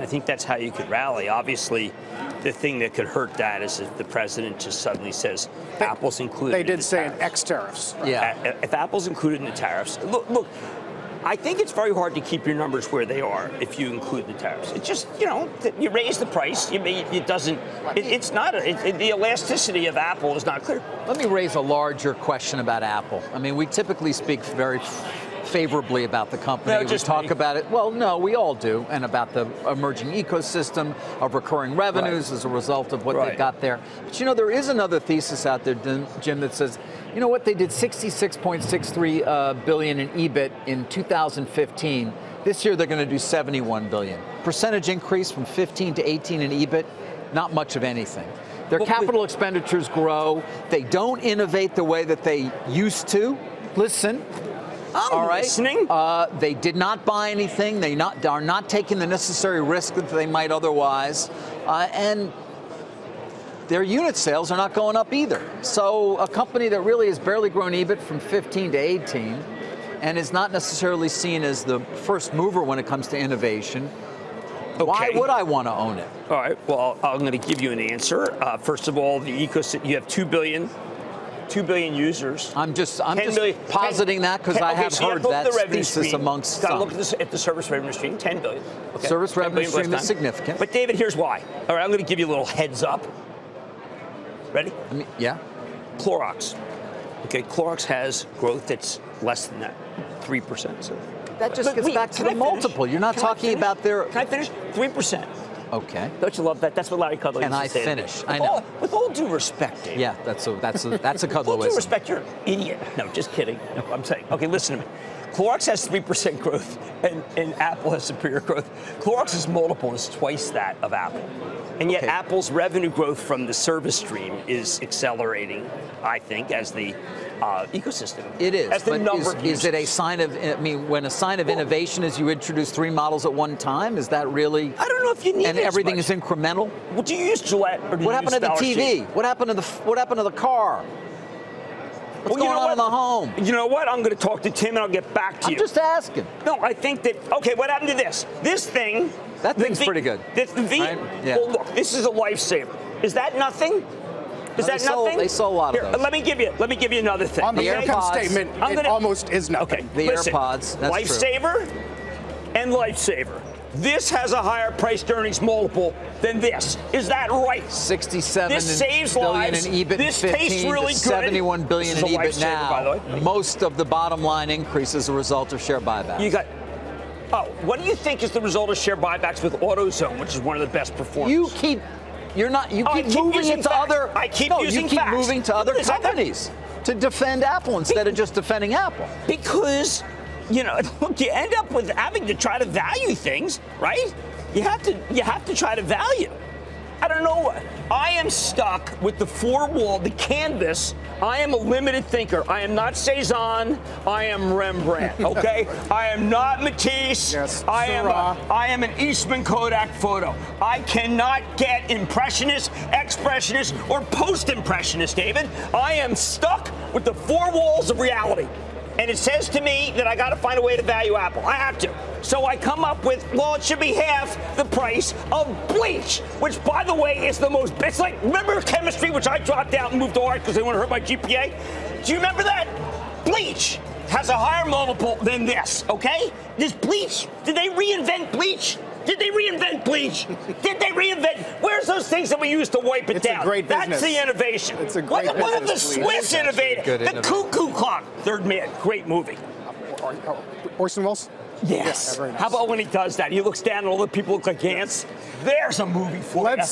think that's how you could rally. Obviously, the thing that could hurt that is if the president just suddenly says Apple's included. They did say tariffs. ex-tariffs. Right? Yeah. If Apple's included in the tariffs, look. I think it's very hard to keep your numbers where they are if you include the tariffs. It's just, you raise the price. It's not, the elasticity of Apple is not clear. Let me raise a larger question about Apple. I mean, we typically speak very favorably about the company. No, we talk about it. Well, no, we all do, and about the emerging ecosystem of recurring revenues as a result of what they've got there. But there is another thesis out there, Jim, that says, you know what, they did $66.63 billion in EBIT in 2015. This year they're going to do $71 billion. Percentage increase from 15 to 18 in EBIT, not much of anything. Their capital expenditures grow. They don't innovate the way that they used to. Listen. I'm listening. They did not buy anything. They are not taking the necessary risk that they might otherwise. And their unit sales are not going up either. So a company that really has barely grown EBIT from 15 to 18 and is not necessarily seen as the first mover when it comes to innovation, why would I want to own it? All right. Well, I'm going to give you an answer. First of all, the ecosystem, you have 2 billion users. I'm just positing that because I have heard that thesis amongst some. Look at the service revenue stream, 10 billion. Okay. Service revenue stream is significant. But David, here's why. All right, I'm going to give you a little heads up. Ready? Yeah. Clorox. Okay, Clorox has growth that's less than that, 3%. So that just gets back to the multiple. You're not talking about their. Can I finish? 3%. Okay. Don't you love that? That's what Larry Kudlow used to say. And I finish. I know. With all due respect, David. Yeah, that's a Kudlowism. With all due respect, you're an idiot. No, just kidding. No, I'm saying. Okay, listen to me. Clorox has 3% growth, and Apple has superior growth. Clorox's multiple is twice that of Apple. And yet Apple's revenue growth from the service stream is accelerating, I think, as the ecosystem. It is. As the number is it a sign of, when a sign of innovation is you introduce 3 models at one time? Is that really? I don't know if you need and everything is incremental? Well, do you use Gillette or do what you happened use to the TV? Sheet? What happened to the car? What's going on in the home? You know what? I'm going to talk to Tim and I'll get back to you. I'm just asking. No, I think that, what happened to this? This thing. That thing's pretty good. The V. Right? Yeah. Well, look, this is a lifesaver. Is that nothing? Is that nothing? They sold a lot of those. Let me give you another thing. On the income statement, it almost is nothing. Okay, the AirPods, that's lifesaver and lifesaver. This has a higher price to earnings multiple than this. Is that right? 67 this saves billion lives. in EBIT. This 15 tastes really to good. 71 billion in EBIT now. By the way. Most of the bottom line increase is a result of share buybacks. You got. Oh, what do you think is the result of share buybacks with AutoZone, which is one of the best performers? You keep moving into other. I keep using you keep facts. moving to other companies to defend Apple instead of just defending Apple. Because, look, you end up with having to try to value things, right? You have to try to value. I don't know. I am stuck with the the canvas. I am a limited thinker. I am not Cezanne. I am Rembrandt, okay? I am not Matisse. Yes, I am an Eastman Kodak photo. I cannot get impressionist, expressionist, or post-impressionist, David. I am stuck with the 4 walls of reality. And it says to me that I got to find a way to value Apple. I have to. So I come up with, it should be half the price of bleach, which, by the way, is the most, it's like, remember chemistry, which I dropped out and moved to art because they want to hurt my GPA? Do you remember that? Bleach has a higher multiple than this, okay? This bleach, did they reinvent bleach? Did they reinvent bleach? Did they reinvent? Where's those things that we used to wipe it down? It's a great business. That's the innovation. It's a great business. What have the Swiss innovated? The Cuckoo Clock. Third Man. Great movie. Orson Welles? Yes. Yeah, very nice. How about when he does that? He looks down and all the people look like ants. There's a movie for you.